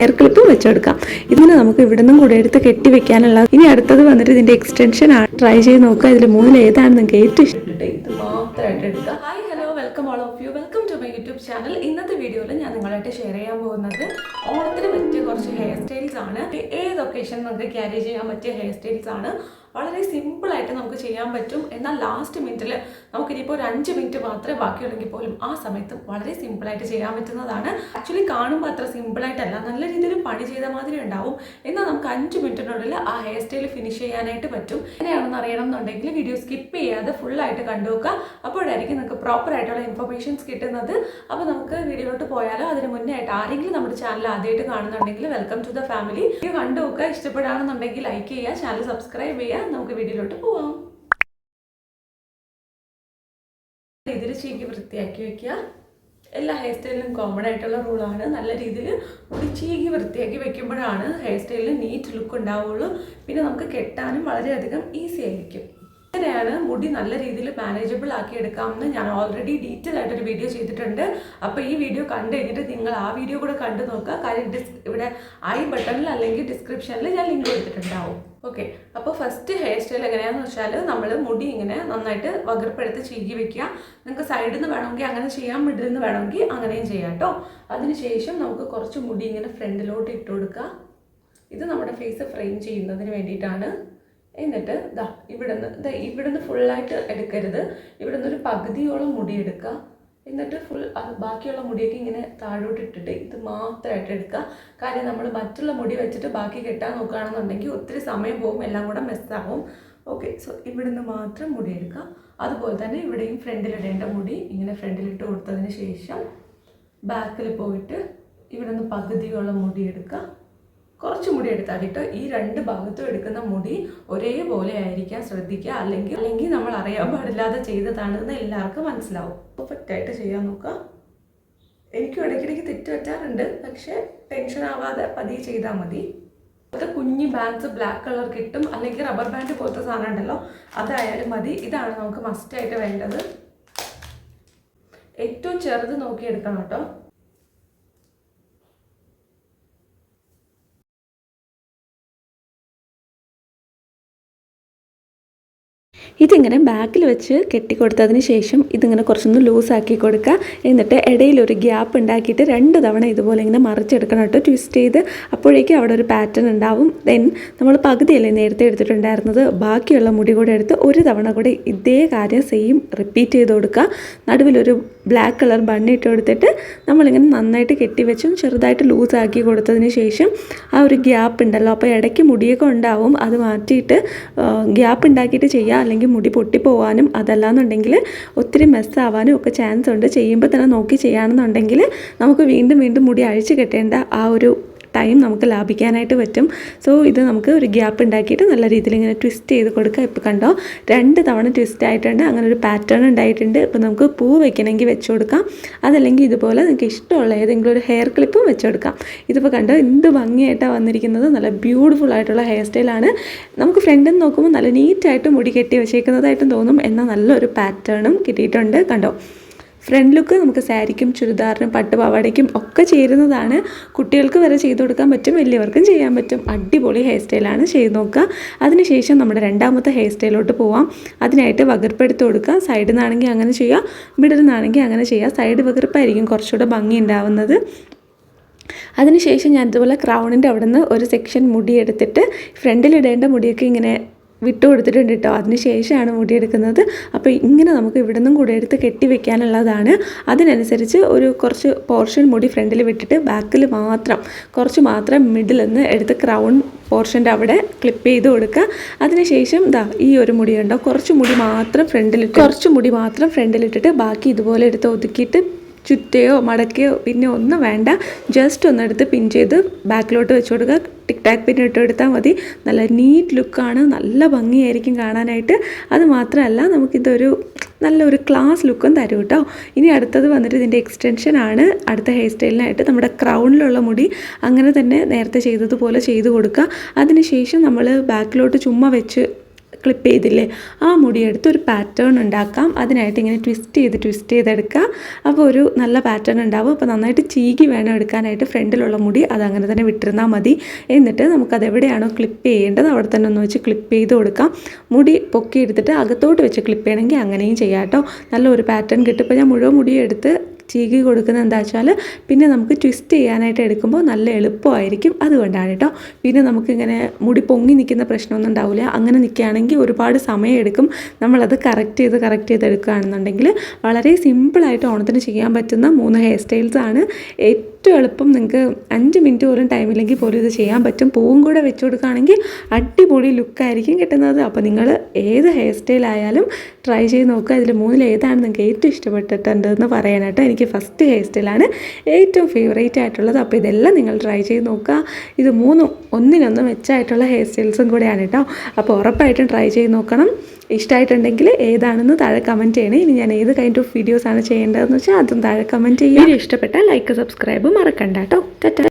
Hair clip വെച്ചെടുക്കാം. ഇതിന് നമുക്ക് ഇവിടെ നിന്നും കൂടെ എടുത്ത് കെട്ടി വെക്കാനുള്ള. ഇനി അടുത്തത് വന്നിട്ട് ഇതിന്റെ എക്സ്റ്റൻഷൻ ആണ്. ട്രൈ ചെയ്ത് നോക്കുക. ഇതിൽ മൂന്നിൽ ഏതാണ് നിങ്ങൾക്ക് ഏറ്റവും ഇഷ്ടപ്പെട്ടത് ഇത് മാത്രമായിട്ട് എടുക്കുക. Hi hello welcome all of you welcome to my YouTube channel. ഇന്നത്തെ വീഡിയോയിൽ ഞാൻ നിങ്ങളായിട്ട് ഷെയർ ചെയ്യാൻ പോകുന്നത് ഓണത്തിന് പറ്റിയ കുറച്ച് ഹെയർ സ്റ്റൈൽസ് ആണ്. ഏത് ഒക്കേഷൻ നമുക്ക് ക്യാരി ചെയ്യാൻ പറ്റിയ ഹെയർ സ്റ്റൈൽസ് ആണ്. വളരെ സിമ്പിളായിട്ട് നമുക്ക് ചെയ്യാൻ പറ്റും. എന്നാൽ ലാസ്റ്റ് മിനിറ്റിൽ നമുക്കിനിയിപ്പോൾ ഒരു 5 മിനിറ്റ് മാത്രമേ ബാക്കിയുള്ളെങ്കിൽ പോലും ആ സമയത്ത് വളരെ സിമ്പിളായിട്ട് ചെയ്യാൻ പറ്റുന്നതാണ്. ആക്ച്വലി കാണുമ്പോൾ അത്ര സിമ്പിളായിട്ടല്ല, നല്ല രീതിയിൽ പണി ചെയ്ത മാതിരി ഉണ്ടാവും. എന്നാൽ നമുക്ക് 5 മിനിറ്റിനുള്ളിൽ ആ ഹെയർ സ്റ്റൈൽ ഫിനിഷ് ചെയ്യാനായിട്ട് പറ്റും. എങ്ങനെയാണെന്ന് അറിയണം എന്നുണ്ടെങ്കിൽ വീഡിയോ സ്കിപ്പ് ചെയ്യാതെ ഫുള്ളായിട്ട് കണ്ടുവെക്കുക. അപ്പോഴായിരിക്കും നിങ്ങൾക്ക് പ്രോപ്പറായിട്ടുള്ള ഇൻഫർമേഷൻസ് കിട്ടുന്നത്. അപ്പോൾ നമുക്ക് വീഡിയോയിലോട്ട് പോയാലോ അതിന് മുന്നേ ആയിട്ട് ആരെങ്കിലും നമ്മുടെ ചാനൽ ആദ്യമായിട്ട് കാണുന്നുണ്ടെങ്കിൽ welcome to the family. Video കണ്ടുവെക്കുക. ഇഷ്ടപ്പെടുകയാണെന്നുണ്ടെങ്കിൽ ലൈക്ക് ചെയ്യുക, ചാനൽ സബ്സ്ക്രൈബ് ചെയ്യുക. നമുക്ക് വീഡിയോയിലോട്ട് പോവാം. ഇതിൽ ചീകി വൃത്തിയാക്കി വെക്കുക. എല്ലാ ഹെയർ സ്റ്റൈലിലും കോമൺ ആയിട്ടുള്ള റൂളാണ്. നല്ല രീതിയിൽ മുടി ചീകി വൃത്തിയാക്കി വെക്കുമ്പോഴാണ് ഹെയർ സ്റ്റൈലിൽ നീറ്റ് ലുക്ക് ഉണ്ടാവുള്ളൂ. പിന്നെ നമുക്ക് കെട്ടാനും വളരെയധികം ഈസി ആയിരിക്കും. ഇങ്ങനെയാണ് മുടി നല്ല രീതിയിൽ മാനേജബിൾ ആക്കി എടുക്കാമെന്ന് ഞാൻ ഓൾറെഡി ഡീറ്റെയിൽ ആയിട്ടൊരു വീഡിയോ ചെയ്തിട്ടുണ്ട്. അപ്പോൾ ഈ വീഡിയോ കണ്ടു കഴിഞ്ഞിട്ട് നിങ്ങൾ ആ വീഡിയോ കൂടെ കണ്ടു നോക്കുക. കാര്യം ഇവിടെ ഐ ബട്ടണിൽ അല്ലെങ്കിൽ ഡിസ്ക്രിപ്ഷനിൽ ഞാൻ ലിങ്ക് കൊടുത്തിട്ടുണ്ടാവും. ഓക്കെ, അപ്പോൾ ഫസ്റ്റ് ഹെയർ സ്റ്റൈൽ എങ്ങനെയാണെന്ന് വെച്ചാൽ നമ്മൾ മുടി ഇങ്ങനെ നന്നായിട്ട് വകർപ്പെടുത്ത് ചീകി വെക്കുക. നിങ്ങൾക്ക് സൈഡിൽ നിന്ന് വേണമെങ്കിൽ അങ്ങനെ ചെയ്യാം, മിഡിൽ നിന്ന് വേണമെങ്കിൽ അങ്ങനെയും ചെയ്യാം കേട്ടോ. അതിനുശേഷം നമുക്ക് കുറച്ച് മുടി ഇങ്ങനെ ഫ്രണ്ടിലോട്ട് ഇട്ട് കൊടുക്കുക. ഇത് നമ്മുടെ ഫേസ് ഫ്രെയിം ചെയ്യുന്നതിന് വേണ്ടിയിട്ടാണ്. എന്നിട്ട് ഇവിടുന്ന് ഫുള്ളായിട്ട് എടുക്കരുത്. ഇവിടുന്ന് ഒരു പകുതിയോളം മുടി എടുക്കുക. എന്നിട്ട് ബാക്കിയുള്ള മുടിയൊക്കെ ഇങ്ങനെ താഴോട്ട് ഇട്ടിട്ട് ഇത് മാത്രമായിട്ട് എടുക്കുക. കാര്യം നമ്മൾ മറ്റുള്ള മുടി വെച്ചിട്ട് ബാക്കി കെട്ടാൻ നോക്കുകയാണെന്നുണ്ടെങ്കിൽ ഒത്തിരി സമയം പോകും, എല്ലാം കൂടെ മെസ്സാവും. ഓക്കെ, സോ ഇവിടുന്ന് മാത്രം മുടി എടുക്കുക. അതുപോലെ തന്നെ ഇവിടെയും ഫ്രണ്ടിലിടേണ്ട മുടി ഇങ്ങനെ ഫ്രണ്ടിലിട്ട് കൊടുത്തതിന് ശേഷം ബാക്കിൽ പോയിട്ട് ഇവിടുന്ന് പകുതിയോളം മുടി എടുക്കുക. കുറച്ച് മുടി എടുത്താൽ കേട്ടോ. ഈ 2 ഭാഗത്തും എടുക്കുന്ന മുടി ഒരേപോലെ ആയിരിക്കാൻ ശ്രദ്ധിക്കുക. അല്ലെങ്കിൽ നമ്മൾ അറിയാൻ പാടില്ലാതെ ചെയ്തതാണെന്ന് എല്ലാവർക്കും മനസ്സിലാവും. പെർഫെക്റ്റായിട്ട് ചെയ്യാൻ നോക്കുക. എനിക്കും ഇടയ്ക്കിടയ്ക്ക് തെറ്റ് പറ്റാറുണ്ട്, പക്ഷേ ടെൻഷൻ ആവാതെ പതിയെ ചെയ്താൽ മതി. അത് കുഞ്ഞി ബാൻഡ്സ് ബ്ലാക്ക് കളർ കിട്ടും, അല്ലെങ്കിൽ റബ്ബർ ബാൻഡ് പോലത്തെ സാധനം ഉണ്ടല്ലോ, അതായാലും മതി. ഇതാണ് നമുക്ക് മസ്റ്റായിട്ട് വേണ്ടത്. ഏറ്റവും ചെറുത് നോക്കിയെടുക്കണം കേട്ടോ. ഇതിങ്ങനെ ബാക്കിൽ വെച്ച് കെട്ടിക്കൊടുത്തതിന് ശേഷം ഇതിങ്ങനെ കുറച്ചൊന്ന് ലൂസാക്കി കൊടുക്കുക. എന്നിട്ട് ഇടയിലൊരു ഗ്യാപ്പ് ഉണ്ടാക്കിയിട്ട് 2 തവണ ഇതുപോലെ ഇങ്ങനെ മറിച്ചെടുക്കണം കേട്ടോ, ട്വിസ്റ്റ് ചെയ്ത്. അപ്പോഴേക്കും അവിടെ ഒരു പാറ്റേൺ ഉണ്ടാവും. ദെൻ നമ്മൾ പകുതിയല്ലേ നേരത്തെ എടുത്തിട്ടുണ്ടായിരുന്നത്, ബാക്കിയുള്ള മുടി കൂടെ എടുത്ത് ഒരു തവണ കൂടെ ഇതേ കാര്യം സെയിം റിപ്പീറ്റ് ചെയ്ത് കൊടുക്കുക. നടുവിലൊരു ബ്ലാക്ക് കളർ ബണ്ണിട്ട് കൊടുത്തിട്ട് നമ്മളിങ്ങനെ നന്നായിട്ട് കെട്ടിവെച്ചും ചെറുതായിട്ട് ലൂസാക്കി കൊടുത്തതിന് ശേഷം ആ ഒരു ഗ്യാപ്പ് ഉണ്ടല്ലോ, അപ്പോൾ ഇടയ്ക്ക് മുടിയൊക്കെ ഉണ്ടാവും, അത് മാറ്റിയിട്ട് ഗ്യാപ്പ് ഉണ്ടാക്കിയിട്ട് ചെയ്യുക. അല്ലെങ്കിൽ മുടി പൊട്ടിപ്പോവാനും അതല്ലാന്നുണ്ടെങ്കിൽ ഒത്തിരി മെസ്സാവാനും ഒക്കെ ചാൻസ് ഉണ്ട്. ചെയ്യുമ്പോൾ തന്നെ നോക്കി ചെയ്യുകയാണെന്നുണ്ടെങ്കിൽ നമുക്ക് വീണ്ടും മുടി അഴിച്ച് കെട്ടേണ്ട ആ ഒരു ടൈം നമുക്ക് ലാഭിക്കാനായിട്ട് പറ്റും. സോ ഇത് നമുക്ക് ഒരു ഗ്യാപ്പ് ഉണ്ടാക്കിയിട്ട് നല്ല രീതിയിൽ ഇങ്ങനെ ട്വിസ്റ്റ് ചെയ്ത് കൊടുക്കുക. ഇപ്പോൾ കണ്ടോ 2 തവണ ട്വിസ്റ്റ് ആയിട്ടുണ്ട്, അങ്ങനെ ഒരു പാറ്റേൺ ഉണ്ടായിട്ടുണ്ട്. ഇപ്പോൾ നമുക്ക് പൂ വെക്കണമെങ്കിൽ വെച്ച് കൊടുക്കാം, അതല്ലെങ്കിൽ ഇതുപോലെ നിങ്ങൾക്ക് ഇഷ്ടമുള്ള ഏതെങ്കിലും ഒരു ഹെയർ ക്ലിപ്പും വെച്ച് കൊടുക്കാം. ഇതിപ്പോൾ കണ്ടോ എന്ത് ഭംഗിയായിട്ടാണ് വന്നിരിക്കുന്നത്. നല്ല ബ്യൂട്ടിഫുൾ ആയിട്ടുള്ള ഹെയർ സ്റ്റൈലാണ്. നമുക്ക് ഫ്രണ്ടിൽ നിന്ന് നോക്കുമ്പോൾ നല്ല നീറ്റായിട്ട് മുടി കെട്ടി വെച്ചേക്കുന്നതായിട്ടും തോന്നും, എന്നാൽ നല്ലൊരു പാറ്റേണും കിട്ടിയിട്ടുണ്ട്. കണ്ടോ, ഫ്രണ്ട് ലുക്ക് നമുക്ക് സാരിക്കും ചുരിദാറിനും പട്ടുപാവാടയ്ക്കും ഒക്കെ ചേരുന്നതാണ്. കുട്ടികൾക്ക് വരെ ചെയ്ത് കൊടുക്കാൻ പറ്റും, വലിയവർക്കും ചെയ്യാൻ പറ്റും. അടിപൊളി ഹെയർ സ്റ്റൈലാണ്, ചെയ്ത് നോക്കുക. അതിനുശേഷം നമ്മുടെ രണ്ടാമത്തെ ഹെയർ സ്റ്റൈലോട്ട് പോവാം. അതിനായിട്ട് വകർപ്പെടുത്ത് കൊടുക്കുക. സൈഡിൽ നിന്നാണെങ്കിൽ അങ്ങനെ ചെയ്യുക, മിഡിൽ നിന്നാണെങ്കിൽ അങ്ങനെ ചെയ്യുക. സൈഡ് വകർപ്പായിരിക്കും കുറച്ചുകൂടെ ഭംഗി ഉണ്ടാവുന്നത്. അതിനുശേഷം ഞാൻ ഇതുപോലെ ക്രൗണിൻ്റെ അവിടെ നിന്ന് ഒരു സെക്ഷൻ മുടി എടുത്തിട്ട് ഫ്രണ്ടിലിടേണ്ട മുടിയൊക്കെ ഇങ്ങനെ വിട്ടു കൊടുത്തിട്ടുണ്ട് കേട്ടോ. അതിന് ശേഷമാണ് മുടിയെടുക്കുന്നത്. അപ്പോൾ ഇങ്ങനെ നമുക്ക് ഇവിടെ നിന്നും കൂടെ എടുത്ത് കെട്ടി വെക്കാനുള്ളതാണ്. അതിനനുസരിച്ച് കുറച്ച് പോർഷൻ മുടി ഫ്രണ്ടിൽ വിട്ടിട്ട് ബാക്കിൽ കുറച്ച് മാത്രം മിഡിൽ നിന്ന് എടുത്ത് ക്രൗൺ പോർഷൻ്റെ അവിടെ ക്ലിപ്പ് ചെയ്ത് കൊടുക്കുക. അതിനുശേഷം ഈ ഒരു മുടി ഉണ്ടോ, കുറച്ച് മുടി മാത്രം ഫ്രണ്ടിലിട്ടിട്ട് ബാക്കി ഇതുപോലെ എടുത്ത് ഒതുക്കിയിട്ട് ചുറ്റയോ മടക്കയോ പിന്നെ ഒന്നും വേണ്ട, ജസ്റ്റ് ഒന്നെടുത്ത് പിൻ ചെയ്ത് ബാക്കിലോട്ട് വെച്ച് കൊടുക്കുക. ടിക് ടാക്ക് പിൻ ഇട്ട് കൊടുത്താൽ മതി. നല്ല നീറ്റ് ലുക്കാണ്, നല്ല ഭംഗിയായിരിക്കും കാണാനായിട്ട്. അത് മാത്രമല്ല നമുക്കിതൊരു നല്ലൊരു ക്ലാസ് ലുക്കും തരും കേട്ടോ. ഇനി അടുത്തത് വന്നിട്ട് ഇതിൻ്റെ എക്സ്റ്റൻഷൻ ആണ്. അടുത്ത ഹെയർ സ്റ്റൈലിനായിട്ട് നമ്മുടെ ക്രൗണിലുള്ള മുടി അങ്ങനെ തന്നെ നേരത്തെ ചെയ്തതുപോലെ ചെയ്ത് കൊടുക്കുക. അതിനുശേഷം നമ്മൾ ബാക്കിലോട്ട് ചുമ്മാ വെച്ച് ക്ലിപ്പ് ചെയ്തില്ലേ, ആ മുടിയെടുത്ത് ഒരു പാറ്റേൺ ഉണ്ടാക്കാം. അതിനായിട്ട് ഇങ്ങനെ ട്വിസ്റ്റ് ചെയ്തെടുക്കുക. അപ്പോൾ ഒരു നല്ല പാറ്റേൺ ഉണ്ടാവും. അപ്പോൾ നന്നായിട്ട് ചീകി വേണം എടുക്കാനായിട്ട്. ഫ്രണ്ടിലുള്ള മുടി അതങ്ങനെ തന്നെ വിട്ടിരുന്നാൽ മതി. എന്നിട്ട് നമുക്കത് എവിടെയാണോ ക്ലിപ്പ് ചെയ്യേണ്ടത് അവിടെ തന്നെ ഒന്ന് വെച്ച് ക്ലിപ്പ് ചെയ്ത് കൊടുക്കാം. മുടി പൊക്കി എടുത്തിട്ട് അകത്തോട്ട് വെച്ച് ക്ലിപ്പ് ചെയ്യണമെങ്കിൽ അങ്ങനെയും ചെയ്യാം കേട്ടോ. നല്ലൊരു പാറ്റേൺ കിട്ടും. ഇപ്പോൾ ഞാൻ മുഴുവൻ മുടി എടുത്ത് ചീകി കൊടുക്കുന്നത് എന്താ വെച്ചാൽ പിന്നെ നമുക്ക് ട്വിസ്റ്റ് ചെയ്യാനായിട്ട് എടുക്കുമ്പോൾ നല്ല എളുപ്പമായിരിക്കും. അതുകൊണ്ടാണ് കേട്ടോ. പിന്നെ നമുക്കിങ്ങനെ മുടി പൊങ്ങി നിൽക്കുന്ന പ്രശ്നമൊന്നും ഉണ്ടാവില്ല. അങ്ങനെ നിൽക്കുകയാണെങ്കിൽ ഒരുപാട് സമയമെടുക്കും. നമ്മളത് കറക്റ്റ് ചെയ്ത് എടുക്കുകയാണെന്നുണ്ടെങ്കിൽ വളരെ സിമ്പിളായിട്ട് ഓണത്തിന് ചെയ്യാൻ പറ്റുന്ന 3 ഹെയർ സ്റ്റൈൽസാണ്. ഏറ്റവും എളുപ്പം. നിങ്ങൾക്ക് 5 മിനിറ്റ് പോലും ടൈമില്ലെങ്കിൽ പോലും ഇത് ചെയ്യാൻ പറ്റും. പൂവും കൂടെ വെച്ച് കൊടുക്കുകയാണെങ്കിൽ അടിപൊളി ലുക്കായിരിക്കും കിട്ടുന്നത്. അപ്പോൾ നിങ്ങൾ ഏത് ഹെയർ സ്റ്റൈലായാലും ട്രൈ ചെയ്ത് നോക്കുക. ഇതിൽ 3 ഏതാണ് നിങ്ങൾക്ക് ഏറ്റവും ഇഷ്ടപ്പെട്ടിട്ടുണ്ടെന്ന് പറയാനായിട്ട്. എനിക്ക് ഫസ്റ്റ് ഹെയർ സ്റ്റൈലാണ് ഏറ്റവും ഫേവറേറ്റ് ആയിട്ടുള്ളത്. അപ്പോൾ ഇതെല്ലാം നിങ്ങൾ ട്രൈ ചെയ്ത് നോക്കുക. ഇത് 3 ഒന്നിനൊന്ന് മെച്ചമായിട്ടുള്ള ഹെയർ സ്റ്റൈൽസും കൂടെയാണ് കേട്ടോ. അപ്പോൾ ഉറപ്പായിട്ടും ട്രൈ ചെയ്ത് നോക്കണം. ഇഷ്ടമായിട്ടുണ്ടെങ്കിൽ ഏതാണെന്ന് താഴെ കമൻറ്റ് ചെയ്യണേ. ഇനി ഞാൻ ഏത് കൈൻഡ് ഓഫ് വീഡിയോസാണ് ചെയ്യേണ്ടതെന്ന് വെച്ചാൽ അതും താഴെ കമൻറ്റ് ചെയ്യുക. ഇഷ്ടപ്പെട്ടാൽ ലൈക്ക് സബ്സ്ക്രൈബ് മറക്കണ്ട കേട്ടോ. ടാറ്റാ.